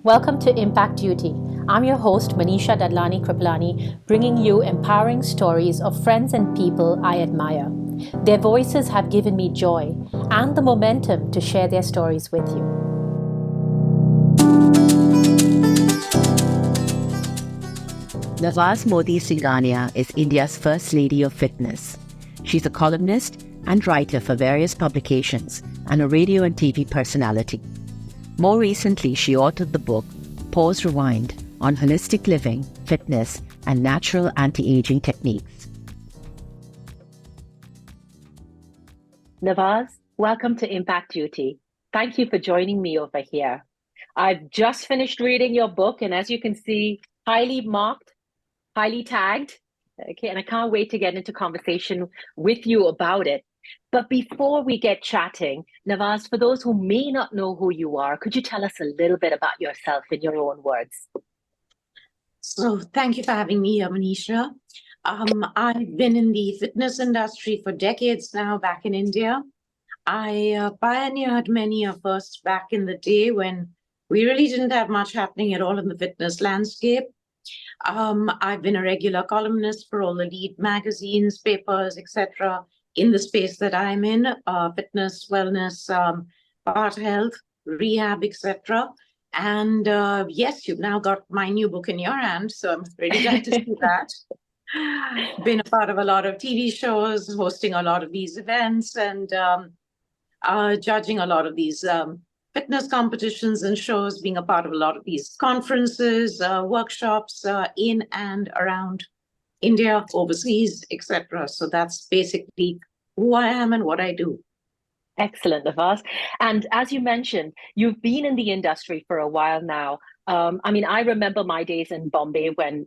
Welcome to Impact Duty. I'm your host, Manisha Dadlani Kripalani, bringing you empowering stories of friends and people I admire. Their voices have given me joy and the momentum to share their stories with you. Nawaz Modi Singhania is India's First Lady of Fitness. She's a columnist and writer for various publications and a radio and TV personality. More recently, she authored the book Pause Rewind on holistic living, fitness, and natural anti-aging techniques. Nawaz, welcome to Impact Duty. Thank you for joining me over here. I've just finished reading your book, and as you can see, highly marked, highly tagged. Okay, and I can't wait to get into conversation with you about it. But before we get chatting, Nawaz, for those who may not know who you are, could you tell us a little bit about yourself in your own words? So thank you for having me here, Manisha. I've been in the fitness industry for decades now back in India. I pioneered many of us back in the day when we really didn't have much happening at all in the fitness landscape. I've been a regular columnist for all the lead magazines, papers, etc. in the space that I'm in, fitness, wellness, heart health, rehab, etc. And yes, you've now got my new book in your hand, so I'm really glad to see that. Been a part of a lot of TV shows, hosting a lot of these events, and judging a lot of these fitness competitions and shows, being a part of a lot of these conferences, workshops in and around India, overseas, etc. So that's basically who I am and what I do. Excellent, Nawaz. And as you mentioned, you've been in the industry for a while now. I remember my days in Bombay when,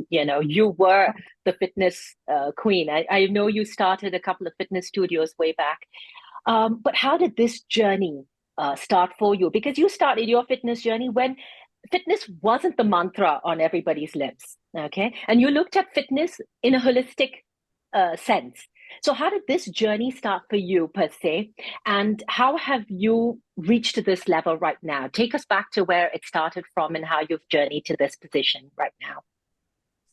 you were the fitness queen. I know you started a couple of fitness studios way back. But how did this journey start for you? Because you started your fitness journey when fitness wasn't the mantra on everybody's lips, okay? And you looked at fitness in a holistic sense. So how did this journey start for you per se? And how have you reached to this level right now? Take us back to where it started from and how you've journeyed to this position right now.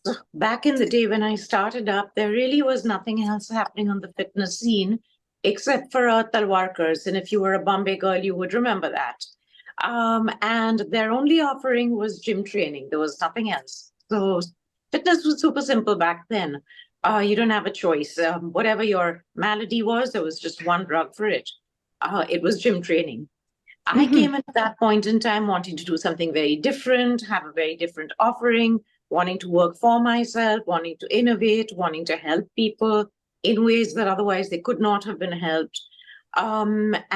So back in the day when I started up, there really was nothing else happening on the fitness scene except for Talwarkers. And if you were a Bombay girl, you would remember that. And their only offering was gym training. There was nothing else. So fitness was super simple back then. You don't have a choice. Whatever your malady was, there was just one drug for it. It was gym training. I came at that point in time wanting to do something very different, have a very different offering, wanting to work for myself, wanting to innovate, wanting to help people in ways that otherwise they could not have been helped. I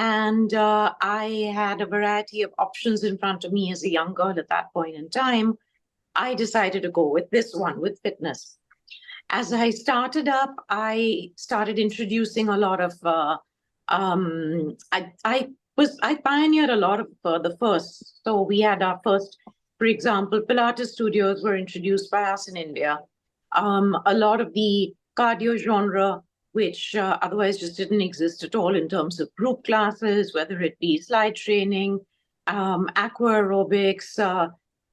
had a variety of options in front of me as a young girl at that point in time. I decided to go with this one, with fitness. As I started up, I started introducing a lot of, I pioneered a lot of the first. So we had our first, for example, Pilates studios were introduced by us in India. A lot of the cardio genre, which otherwise just didn't exist at all in terms of group classes, whether it be slide training, aqua aerobics,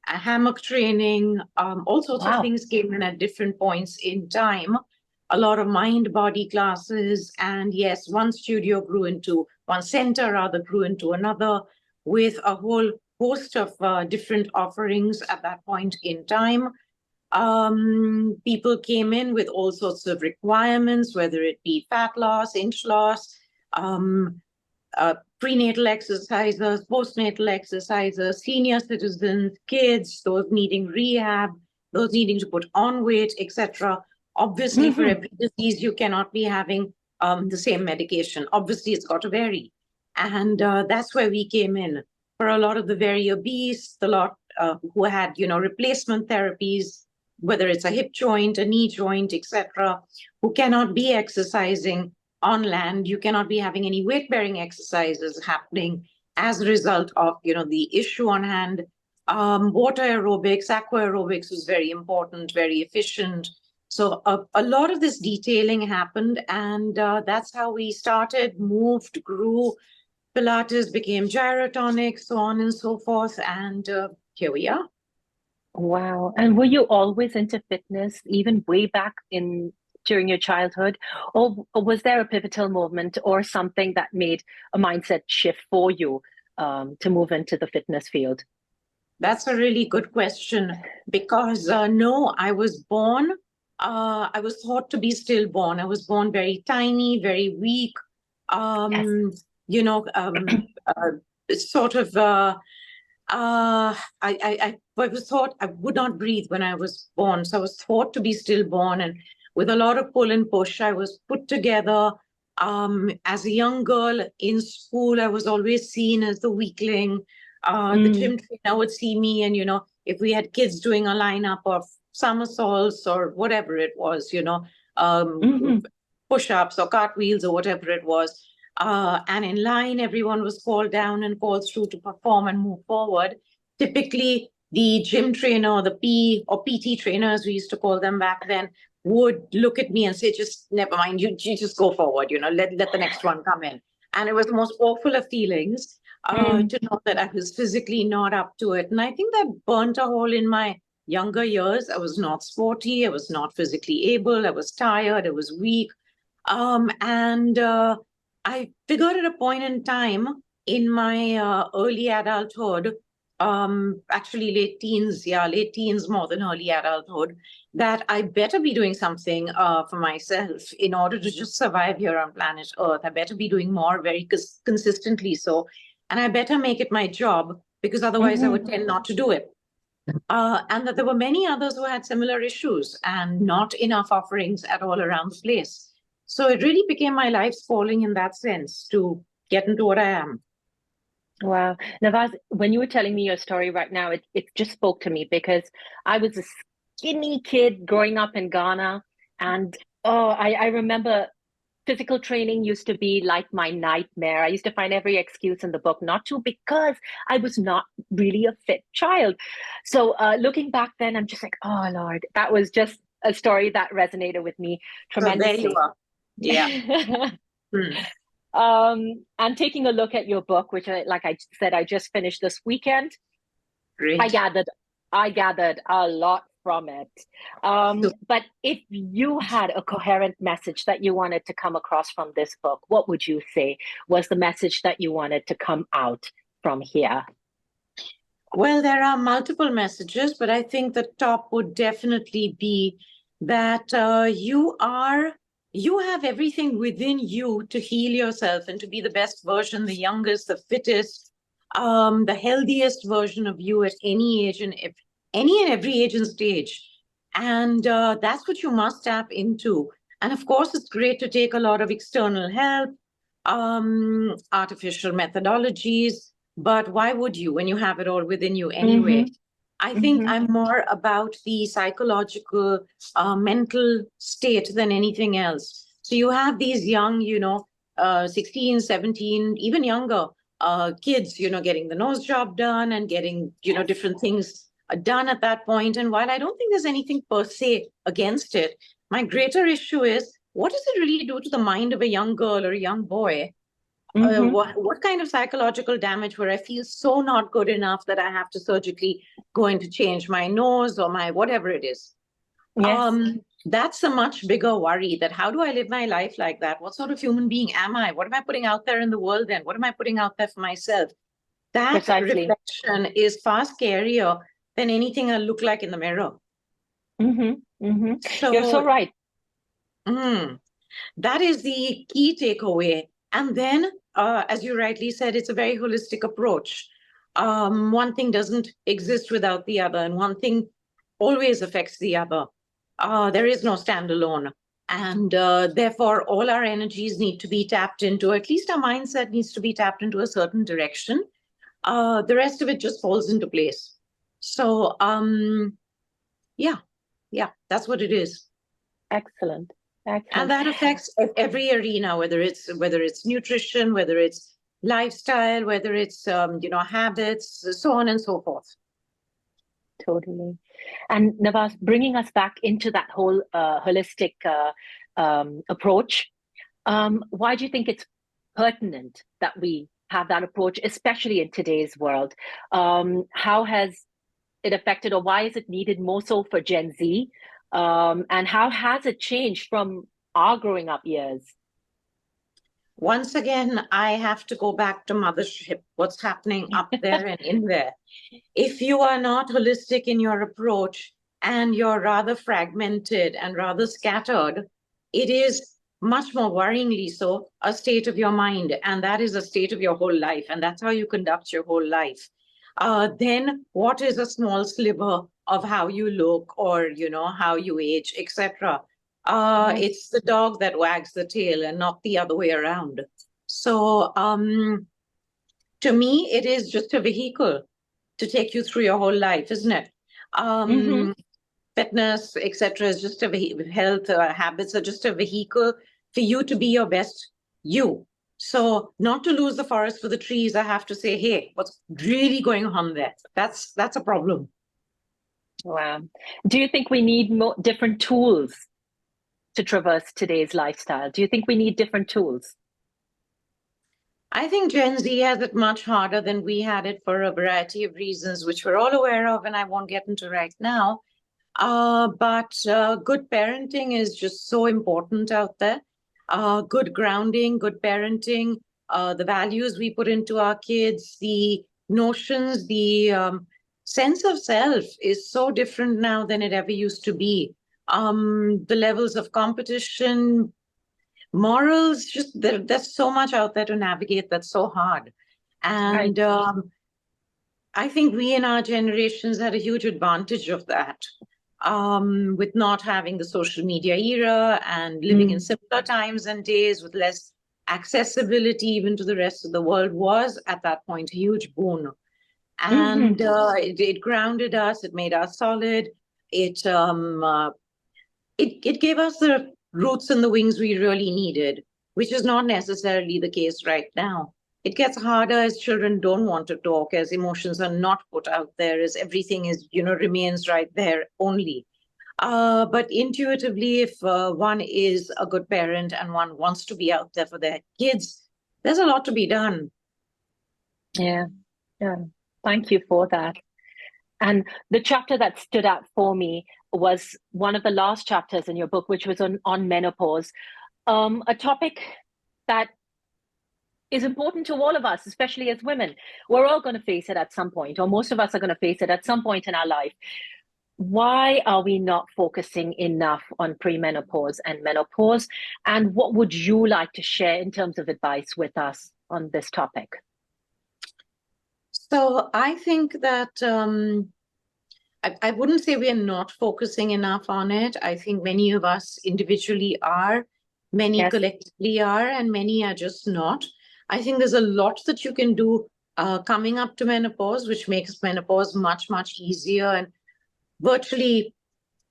hammock training, all sorts of things came in at different points in time. A lot of mind-body classes, and yes, one center grew into another with a whole host of different offerings at that point in time. People came in with all sorts of requirements, whether it be fat loss, inch loss, prenatal exercises, postnatal exercises, senior citizens, kids, those needing rehab, those needing to put on weight, etc. Obviously, for every disease, you cannot be having the same medication. Obviously, it's got to vary. And that's where we came in. For a lot of the very obese, the lot who had, replacement therapies, whether it's a hip joint, a knee joint, etc., who cannot be exercising on land, you cannot be having any weight-bearing exercises happening as a result of, the issue on hand. Water aerobics, aqua aerobics was very important, very efficient. So a lot of this detailing happened, and that's how we started, moved, grew. Pilates became gyrotonic, so on and so forth. And here we are. Wow. And were you always into fitness, even way back in during your childhood? Or was there a pivotal moment or something that made a mindset shift for you to move into the fitness field? That's a really good question because no, I was thought to be stillborn. I was born very tiny, very weak, Yes. you know, sort of, I was thought I would not breathe when I was born. So I was thought to be stillborn. And with a lot of pull and push, I was put together. As a young girl in school, I was always seen as the weakling. The Mm, gym trainer would see me, and if we had kids doing a lineup of somersaults or whatever it was, hmm push-ups or cartwheels or whatever it was, and in line, everyone was called down and called through to perform and move forward. Typically, the gym trainer, the P or PT trainers, we used to call them back then, would look at me and say, just never mind, you just go forward, let the next one come in. And it was the most awful of feelings mm, to know that I was physically not up to it. And I think that burnt a hole in my younger years. I was not sporty, I was not physically able, I was tired, I was weak. And I figured at a point in time in my early adulthood, actually late teens more than early adulthood, that I better be doing something for myself in order to just survive here on planet Earth. I better be doing more very consistently so, and I better make it my job because otherwise I would hmm tend not to do it. And that there were many others who had similar issues and not enough offerings at all around the place. So it really became my life's calling in that sense to get into what I am. Wow. Nawaz, when you were telling me your story right now, it just spoke to me because I was a skinny kid growing up in Ghana. And I remember physical training used to be like my nightmare. I used to find every excuse in the book not to because I was not really a fit child. So looking back then, I'm just like, oh Lord, that was just a story that resonated with me So there you tremendously. are. Yeah. Hmm. And taking a look at your book, which like I said, I just finished this weekend. I Great. gathered, I gathered a lot from it. So, But if you had a coherent message that you wanted to come across from this book, what would you say was the message that you wanted to come out from here? well, there are multiple messages, but I think the top would definitely be that you have everything within you to heal yourself and to be the best version, the youngest, the fittest, the healthiest version of you at any age and if any and every age and stage. And that's what you must tap into. And of course, it's great to take a lot of external help, artificial methodologies, but why would you when you have it all within you anyway? Mm-hmm, I think mm-hmm, I'm more about the psychological, mental state than anything else. So you have these young, 16, 17, even younger kids, getting the nose job done and getting, different things done at that point. And while I don't think there's anything per se against it, my greater issue is what does it really do to the mind of a young girl or a young boy? mm-hmm. What kind of psychological damage where I feel so not good enough that I have to surgically go in to change my nose or my whatever it is? Yes, That's a much bigger worry that how do I live my life like that? What sort of human being am I? What am I putting out there in the world then? What am I putting out there for myself? That precisely. reflection is far scarier than anything I look like in the mirror. Mm-hmm, mm-hmm. You're so So, right. mm, that is the key takeaway. And then, as you rightly said, it's a very holistic approach. One thing doesn't exist without the other, and one thing always affects the other. There is no standalone. And therefore, all our energies need to be tapped into, at least our mindset needs to be tapped into a certain direction. The rest of it just falls into place. So, yeah, yeah, that's what it is. Excellent. And Excellent. that affects every arena, whether it's nutrition, whether it's lifestyle, whether it's habits, so on and so forth. Totally. And Navas, bringing us back into that whole holistic approach, why do you think it's pertinent that we have that approach, especially in today's world? How has it affected, or why is it needed more so for Gen Z? And how has it changed from our growing up years? Once again, I have to go back to mothership, what's happening up there and in there. If you are not holistic in your approach and you're rather fragmented and rather scattered, it is much more worryingly so a state of your mind. And that is a state of your whole life. And that's how you conduct your whole life. Then what is a small sliver of how you look or, how you age, etc.? It's the dog that wags the tail and not the other way around. So to me, it is just a vehicle to take you through your whole life, isn't it? Fitness, etc., is just a health habits are just a vehicle for you to be your best you. So not to lose the forest for the trees, I have to say, hey, what's really going on there? That's a problem. Wow. Do you think we need more different tools to traverse today's lifestyle? Do you think we need different tools? I think Gen Z has it much harder than we had it for a variety of reasons, which we're all aware of, and I won't get into right now. But good parenting is just so important out there. Good grounding, good parenting, the values we put into our kids, the notions, the sense of self is so different now than it ever used to be. The levels of competition, morals, just there's so much out there to navigate that's so hard. And I think we in our generations had a huge advantage of that. With not having the social media era and living in simpler times and days with less accessibility even to the rest of the world was at that point a huge boon. And it grounded us, it made us solid, it gave us the roots and the wings we really needed, which is not necessarily the case right now. It gets harder as children don't want to talk, as emotions are not put out there, as everything is, remains right there only. But intuitively, if one is a good parent and one wants to be out there for their kids, there's a lot to be done. Yeah. Thank you for that. And the chapter that stood out for me was one of the last chapters in your book, which was on menopause, a topic that is important to all of us, especially as women. We're all going to face it at some point, or most of us are going to face it at some point in our life. Why are we not focusing enough on premenopause and menopause? And what would you like to share in terms of advice with us on this topic? So I think that I wouldn't say we are not focusing enough on it. I think many of us individually are, many collectively are, and many are just not. I think there's a lot that you can do coming up to menopause, which makes menopause much, much easier and virtually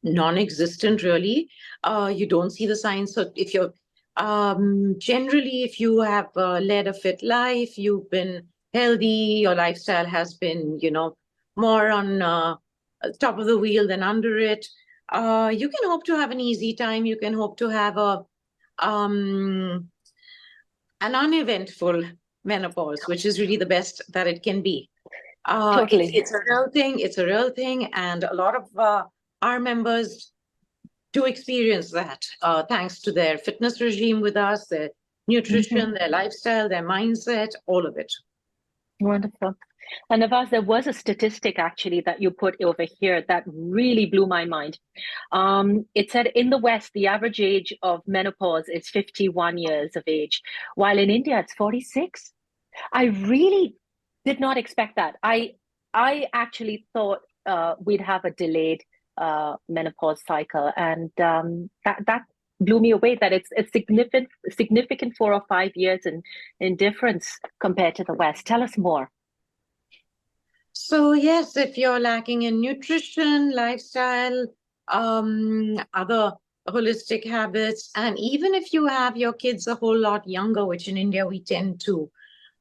non-existent, really. You don't see the signs. So if you're generally, if you have led a fit life, you've been healthy, your lifestyle has been, more on top of the wheel than under it, you can hope to have an easy time. You can hope to have an uneventful menopause, which is really the best that it can be. Totally. It's a real thing. It's a real thing. And a lot of our members do experience that thanks to their fitness regime with us, their nutrition, their lifestyle, their mindset, all of it. Wonderful. And Nawaz, there was a statistic actually that you put over here that really blew my mind. It said in the West, the average age of menopause is 51 years of age, while in India, it's 46. I really did not expect that. I actually thought we'd have a delayed menopause cycle, and that blew me away. That it's significant 4 or 5 years in difference compared to the West. Tell us more. So yes, if you're lacking in nutrition, lifestyle, other holistic habits, and even if you have your kids a whole lot younger, which in India we tend to,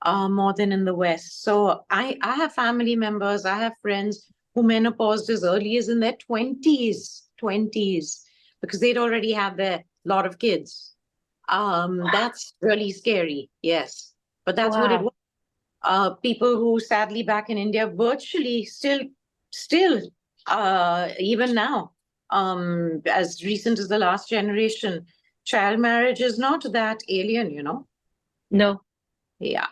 more than in the West. So I have family members, I have friends who menopaused as early as in their 20s, because they'd already had their lot of kids. That's really scary, yes. But that's what it was. People who sadly back in India virtually still still, even now, as recent as the last generation, child marriage is not that alien, you know? No. Yeah.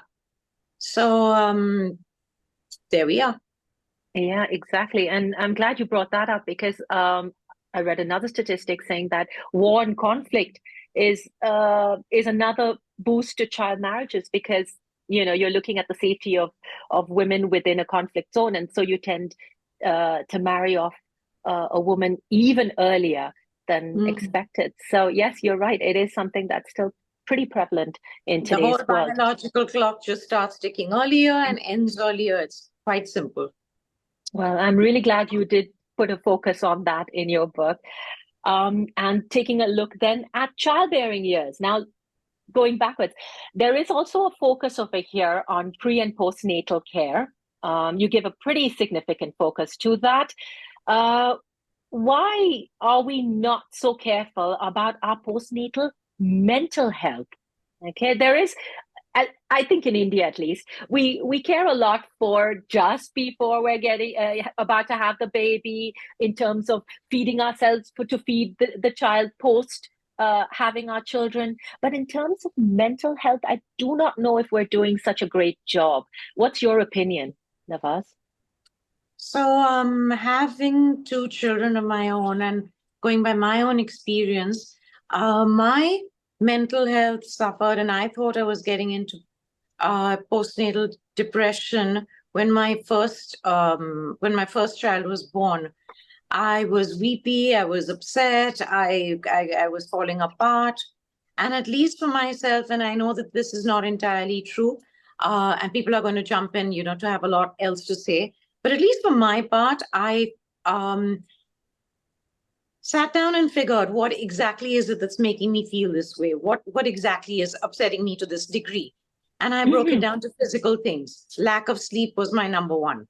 So there we are. Yeah, exactly. And I'm glad you brought that up because I read another statistic saying that war and conflict is another boost to child marriages because you're looking at the safety of women within a conflict zone, and so you tend to marry off a woman even earlier than Mm. expected. So yes, you're right. It is something that's still pretty prevalent in The whole today's world. biological clock just starts ticking earlier and ends earlier. It's quite simple. Well, I'm really glad you did put a focus on that in your book. And taking a look then at childbearing years. Now, going backwards, there is also a focus over here on pre and postnatal care. You give a pretty significant focus to that. Uh, why are we not so careful about our postnatal mental health? Okay, there is I think in India at least, we care a lot for just before we're getting about to have the baby in terms of feeding ourselves to feed the child post having our children. But in terms of mental health, I do not know if we're doing such a great job. What's your opinion, Nawaz? So having two children of my own and going by my own experience, my mental health suffered, and I thought I was getting into postnatal depression when my first child was born. I was weepy, I was upset, I was falling apart. And at least for myself, and I know that this is not entirely true, and people are going to jump in, to have a lot else to say. But at least for my part, I sat down and figured what exactly is it that's making me feel this way? What exactly is upsetting me to this degree? And I broke it Mm-hmm. down to physical things. Lack of sleep was my number one.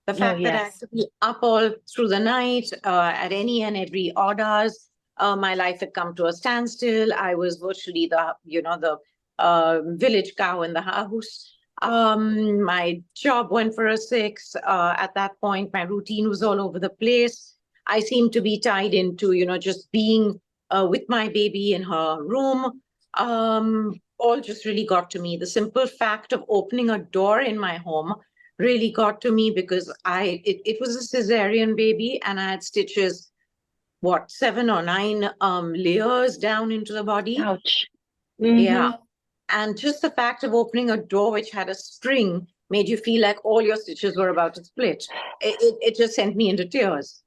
The Oh, fact that I had yes. to be up all through the night at any and every odd hours, my life had come to a standstill. I was virtually the village cow in the house. My job went for a six. At that point, my routine was all over the place. I seemed to be tied into, just being with my baby in her room. All just really got to me. The simple fact of opening a door in my home really got to me because it was a cesarean baby and I had stitches, what, 7 or 9 layers down into the body. Ouch. Yeah. Mm-hmm. And just the fact of opening a door which had a spring made you feel like all your stitches were about to split. It just sent me into tears.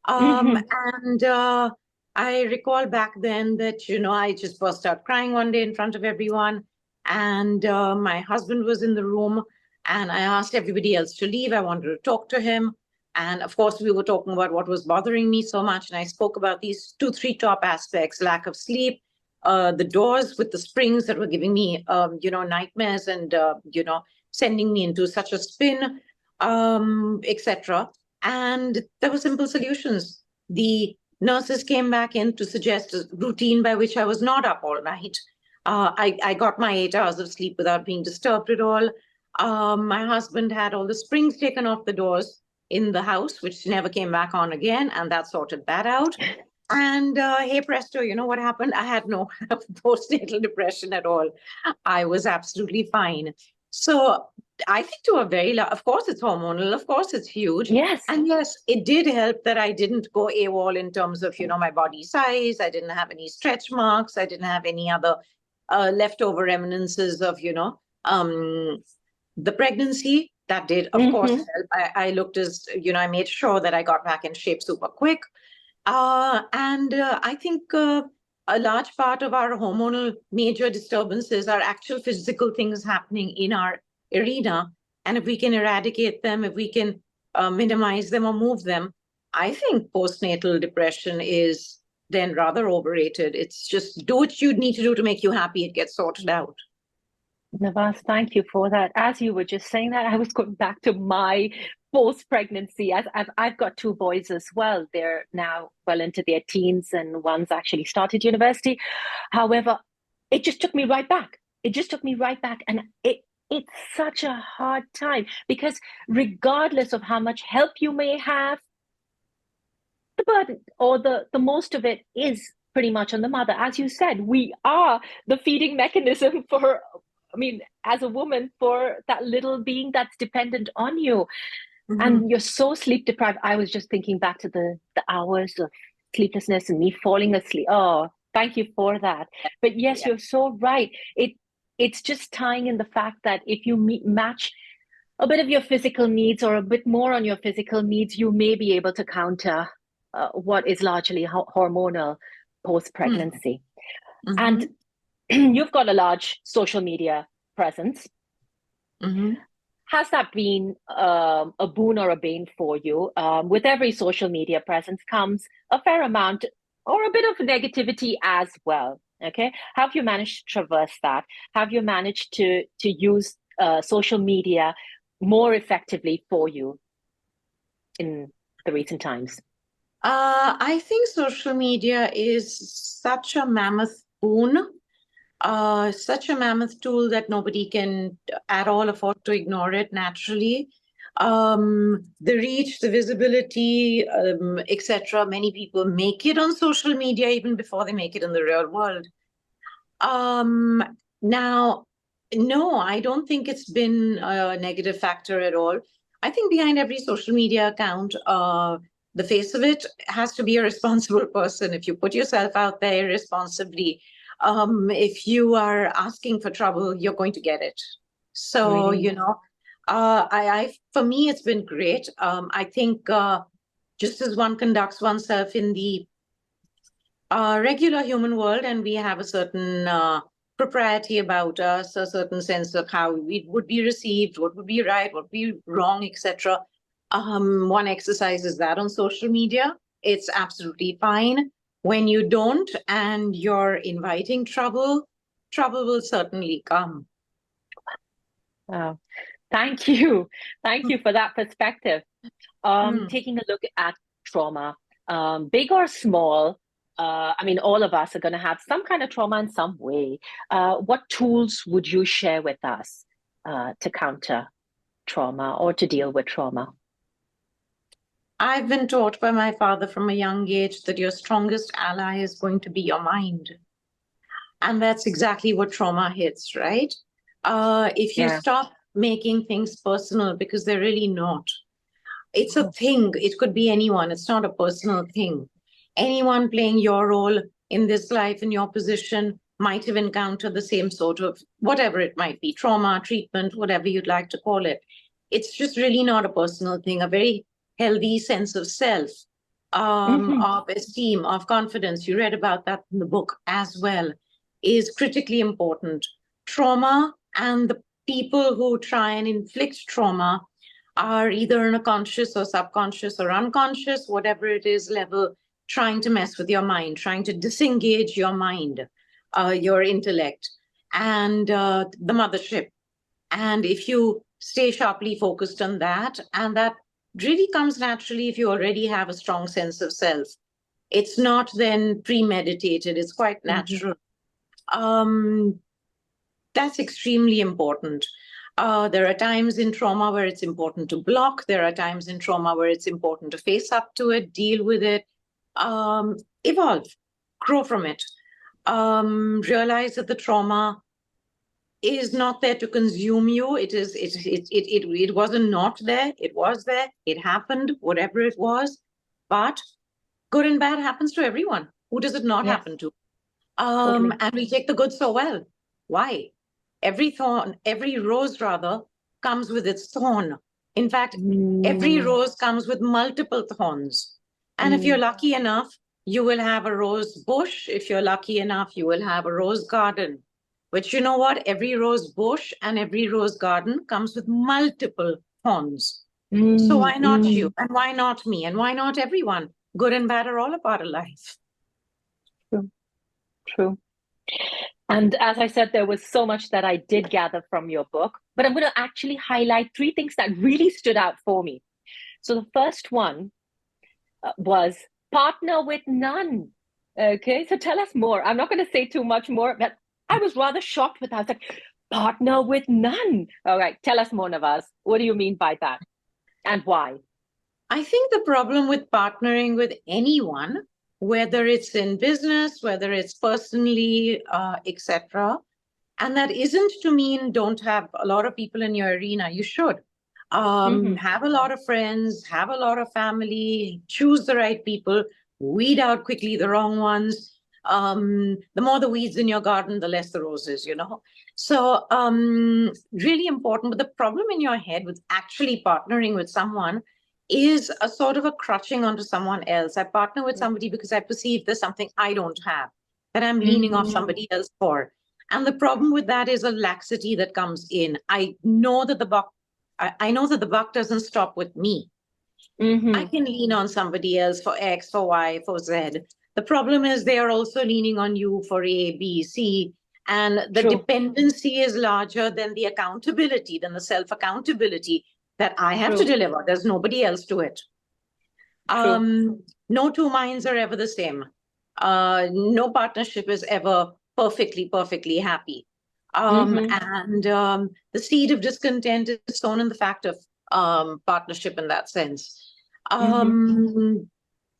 Mm-hmm. And I recall back then that, I just burst out crying one day in front of everyone. And my husband was in the room, and I asked everybody else to leave. I wanted to talk to him. And of course, we were talking about what was bothering me so much. And I spoke about these 3 top aspects: lack of sleep, the doors with the springs that were giving me, nightmares and, sending me into such a spin, etc. And there were simple solutions. The nurses came back in to suggest a routine by which I was not up all night. I got my 8 hours of sleep without being disturbed at all. My husband had all the springs taken off the doors in the house, which never came back on again, and that sorted that out. And hey presto, you know what happened? I had no postnatal depression at all. I was absolutely fine. So I think to a of course it's hormonal, of course it's huge. Yes. And yes, it did help that I didn't go AWOL in terms of, my body size. I didn't have any stretch marks. I didn't have any other leftover reminiscences of, the pregnancy. That did, of course, Mm-hmm. help. I looked as, I made sure that I got back in shape super quick. And I think a large part of our hormonal major disturbances are actual physical things happening in our arena. And if we can eradicate them, if we can minimize them or move them, I think postnatal depression is then rather overrated. It's just do what you need to do to make you happy. It gets sorted out. Navas, thank you for that. As you were just saying that, I was going back to my post-pregnancy. As I've got two boys as well. They're now well into their teens, and one's actually started university. However, it just took me right back. It just took me right back, and it's such a hard time because regardless of how much help you may have, the burden or the most of it is pretty much on the mother. As you said, we are the feeding mechanism for, I mean, as a woman, for that little being that's dependent on you. Mm-hmm. And you're so sleep deprived. I was just thinking back to the hours of sleeplessness and me falling asleep. Oh, thank you for that. But yes, Yeah. you're so right. It's just tying in the fact that if you match a bit of your physical needs or a bit more on your physical needs, you may be able to counter what is largely hormonal post-pregnancy. Mm-hmm. And you've got a large social media presence. Mm-hmm. Has that been a boon or a bane for you? With every social media presence comes a fair amount or a bit of negativity as well. Okay, have you managed to traverse that? Have you managed to use social media more effectively for you in the recent times? I think social media is such a mammoth boon, such a mammoth tool that nobody can at all afford to ignore it naturally. The reach, the visibility, etc. Many people make it on social media even before they make it in the real world. Um, Now, no, I don't think it's been a negative factor at all. I think behind every social media account, the face of it has to be a responsible person. If you put yourself out there responsibly, if you are asking for trouble, you're going to get it. So, Really? for me, it's been great. I think just as one conducts oneself in the regular human world, and we have a certain propriety about us, a certain sense of how we would be received, what would be right, what would be wrong, etc. One exercises that on social media. It's absolutely fine. When you don't and you're inviting trouble, trouble will certainly come. Oh, thank you. Thank you for that perspective. Hmm. Taking a look at trauma, big or small, I mean, all of us are going to have some kind of trauma in some way. What tools would you share with us to counter trauma or to deal with trauma? I've been taught by my father from a young age that your strongest ally is going to be your mind. And that's exactly what trauma hits, right? If you Yeah. stop making things personal, because they're really not, it's a thing. It could be anyone. It's not a personal thing. Anyone playing your role in this life, in your position, might have encountered the same sort of whatever it might be, trauma, treatment, whatever you'd like to call it. It's just really not a personal thing, a very healthy sense of self, Hmm. of esteem, of confidence. You read about that in the book as well, is critically important. Trauma and the people who try and inflict trauma are either in a conscious or subconscious or unconscious, whatever it is, level, trying to mess with your mind, trying to disengage your mind, your intellect, and the mothership. And if you stay sharply focused on that, and that really comes naturally if you already have a strong sense of self, it's not then premeditated, it's quite Hmm. natural. Um, that's extremely important. There are times in trauma where it's important to block. There are times in trauma where it's important to face up to it, deal with it, evolve, grow from it. Realize that the trauma is not there to consume you. It wasn't not there. It was there. It happened, whatever it was. But good and bad happens to everyone. Who does it not Yes, happen to? totally. And we take the good so well. Why? Every thorn, every rose rather, comes with its thorn. In fact, every Mm, rose comes with multiple thorns. And if you're mm, lucky enough, you will have a rose bush. If you're lucky enough, you will have a rose garden. But you know what? Every rose bush and every rose garden comes with multiple thorns. So mm, why not you? mm. And why not me? And why not everyone? Good and bad are all a part of life. True, true. And as I said, there was so much that I did gather from your book, but I'm going to actually highlight three things that really stood out for me. So the first one was partner with none. Okay, so tell us more. I'm not going to say too much more, but I was rather shocked with that. I was like, Partner with none. All right, tell us more, Nawaz. What do you mean by that, and why? I think the problem with partnering with anyone, whether it's in business, whether it's personally, etc., and that isn't to mean don't have a lot of people in your arena. You should Mm-hmm. have a lot of friends, have a lot of family, choose the right people, weed out quickly the wrong ones. The more the weeds in your garden, the less the roses, you know. So really important. But the problem in your head with actually partnering with someone is a sort of a crutching onto someone else. I partner with somebody because I perceive there's something I don't have that I'm leaning off Mm-hmm. somebody else for. And the problem with that is a laxity that comes in. I know that the buck doesn't stop with me. I Mm-hmm. can lean on somebody else for X, for Y, for Z. The problem is they are also leaning on you for A, B, C. And the True. dependency is larger than the accountability, than the self-accountability that I have to True. deliver. There's nobody else to it. True. No two minds are ever the same. No partnership is ever perfectly happy. Mm-hmm. And the seed of discontent is sown in the fact of partnership in that sense. Mm-hmm.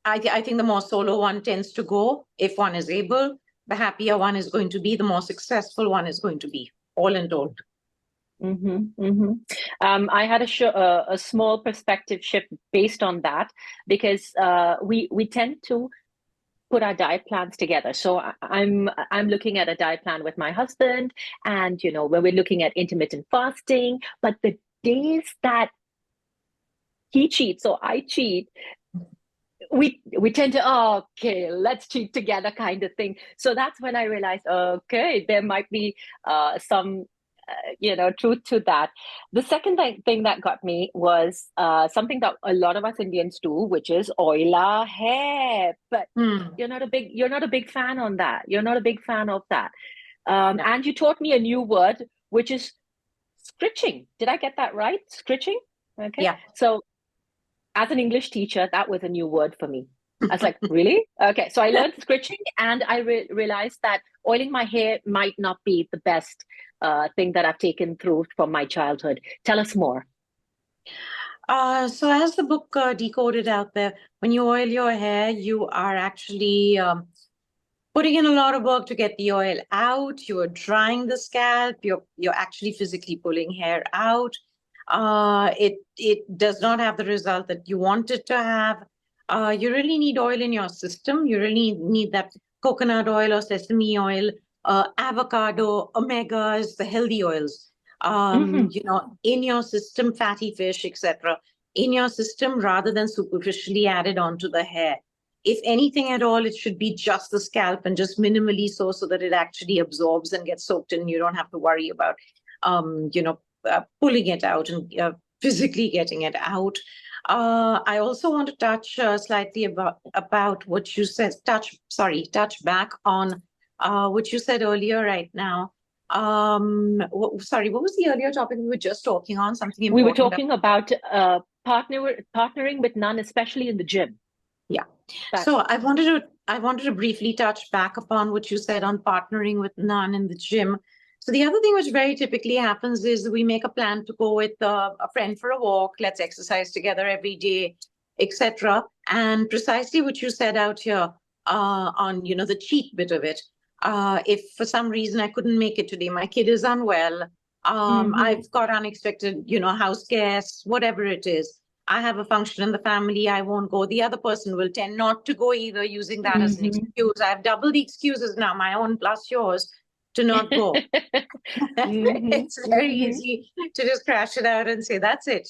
I think the more solo one tends to go, if one is able, the happier one is going to be, the more successful one is going to be, all in all. Mm-hmm, mm-hmm. I had a small perspective shift based on that because we tend to put our diet plans together. So I'm looking at a diet plan with my husband, and when we're looking at intermittent fasting, but the days that he cheats or I cheat, we tend to, oh, okay, let's cheat together kind of thing. So that's when I realized, okay, there might be some truth to that. The second thing that got me was something that a lot of us Indians do, which is oil our hair. But Hmm. you're not a big fan on that. You're not a big fan of that. No. And you taught me a new word, which is scritching. Did I get that right? Scritching? Okay. Yeah. So as an English teacher, that was a new word for me. I was like, really? Okay. So I learned scritching, and I realized that oiling my hair might not be the best thing that I've taken through from my childhood. Tell us more. So as the book decoded out there, when you oil your hair, you are actually putting in a lot of work to get the oil out. You're drying the scalp. You're actually physically pulling hair out. It does not have the result that you want it to have. You really need oil in your system. You really need that coconut oil or sesame oil, avocado, omegas, the healthy oils. Mm-hmm. In your system, fatty fish, etc. In your system, rather than superficially added onto the hair. If anything at all, it should be just the scalp and just minimally so that it actually absorbs and gets soaked in. You don't have to worry about, pulling it out and physically getting it out. I also want to touch slightly about what you said. Touch back on what you said earlier right now. Sorry, what was the earlier topic we were just talking on? Something We were important. talking about partnering with none, especially in the gym. Yeah. But So I wanted to briefly touch back upon what you said on partnering with none in the gym. So the other thing which very typically happens is we make a plan to go with a friend for a walk. Let's exercise together every day, etc. And precisely what you said out here on the cheat bit of it. If for some reason I couldn't make it today, my kid is unwell. mm-hmm, I've got unexpected, house guests, whatever it is. I have a function in the family, I won't go. The other person will tend not to go either, using that as an mm-hmm. excuse. I have double the excuses now, my own plus yours, to not go. Mm-hmm, It's very mm-hmm. easy to just crash it out and say, that's it.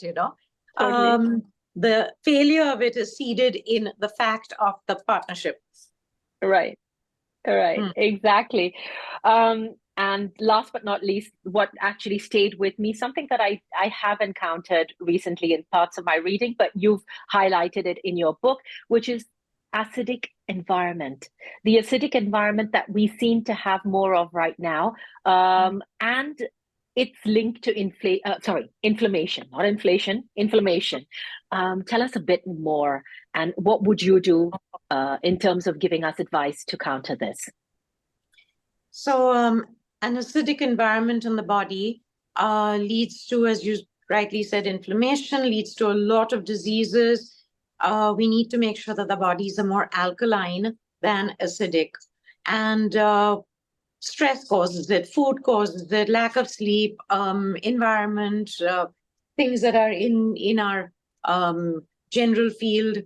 Totally. The failure of it is seeded in the fact of the partnership. Right. Right, Hmm. exactly. And last but not least, what actually stayed with me, something that I have encountered recently in parts of my reading, but you've highlighted it in your book, which is acidic environment. The acidic environment that we seem to have more of right now. And it's linked to inflammation, not inflation, inflammation. Tell us a bit more, and what would you do in terms of giving us advice to counter this? So an acidic environment in the body leads to, as you rightly said, inflammation, leads to a lot of diseases. We need to make sure that the bodies are more alkaline than acidic. And stress causes it, food causes it, lack of sleep, environment, things that are in our general field.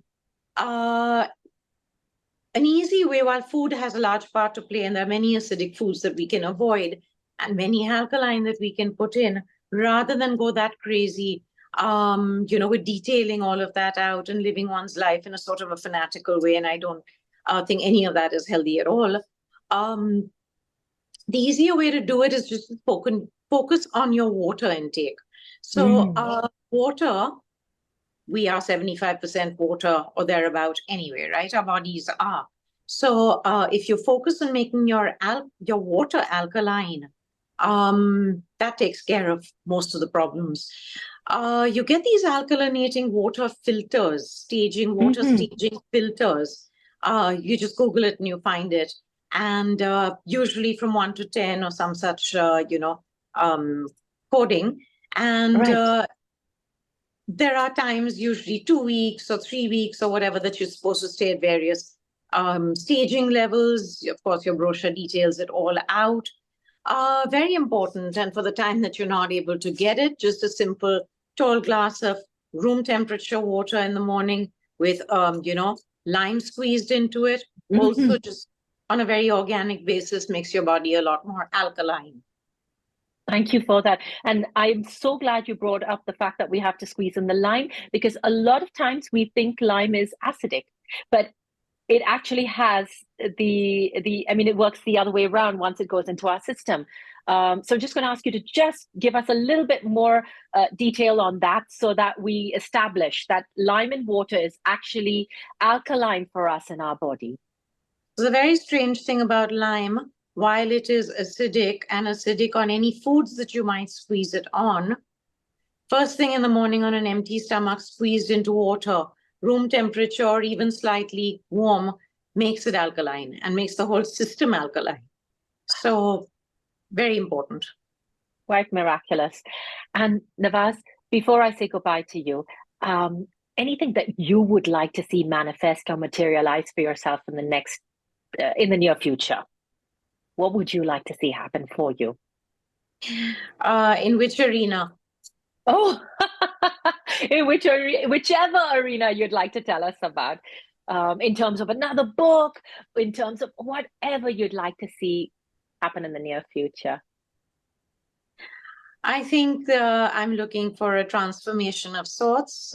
An easy way, while food has a large part to play, and there are many acidic foods that we can avoid and many alkaline that we can put in, rather than go that crazy, with detailing all of that out and living one's life in a sort of a fanatical way. And I don't think any of that is healthy at all. The easier way to do it is just focus on your water intake. So water, we are 75% water or thereabout anyway, right? Our bodies are. So if you focus on making your water alkaline, that takes care of most of the problems. You get these alkalinating water filters, water staging filters. You just Google it and you find it. And usually from 1 to 10 or some such, coding. And there are times, usually 2 weeks or 3 weeks or whatever, that you're supposed to stay at various staging levels. Of course, your brochure details it all out. Very important. And for the time that you're not able to get it, just a simple tall glass of room temperature water in the morning with, lime squeezed into it. Also, just on a very organic basis, makes your body a lot more alkaline. Thank you for that. And I'm so glad you brought up the fact that we have to squeeze in the lime, because a lot of times we think lime is acidic, but it actually has it works the other way around once it goes into our system. So I'm just going to ask you to just give us a little bit more detail on that, so that we establish that lime in water is actually alkaline for us in our body. The very strange thing about lime, while it is acidic and acidic on any foods that you might squeeze it on, first thing in the morning on an empty stomach, squeezed into water, room temperature or even slightly warm, makes it alkaline and makes the whole system alkaline. So very important. Quite miraculous. And Nawaz, before I say goodbye to you, anything that you would like to see manifest or materialize for yourself in the near future? What would you like to see happen for you? In which arena? Oh, whichever arena you'd like to tell us about, in terms of another book, in terms of whatever you'd like to see happen in the near future. I think I'm looking for a transformation of sorts.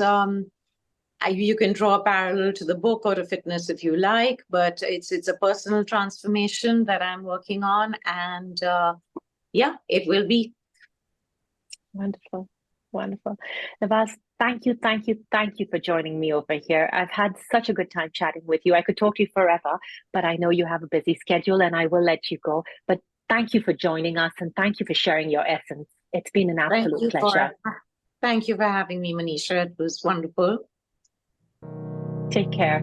You can draw a parallel to the book or to fitness if you like, but it's a personal transformation that I'm working on, and it will be. Wonderful. Wonderful. Nawaz, thank you for joining me over here. I've had such a good time chatting with you. I could talk to you forever, but I know you have a busy schedule and I will let you go. But thank you for joining us, and thank you for sharing your essence. It's been an absolute pleasure. Thank you for having me, Manisha. It was wonderful. Take care.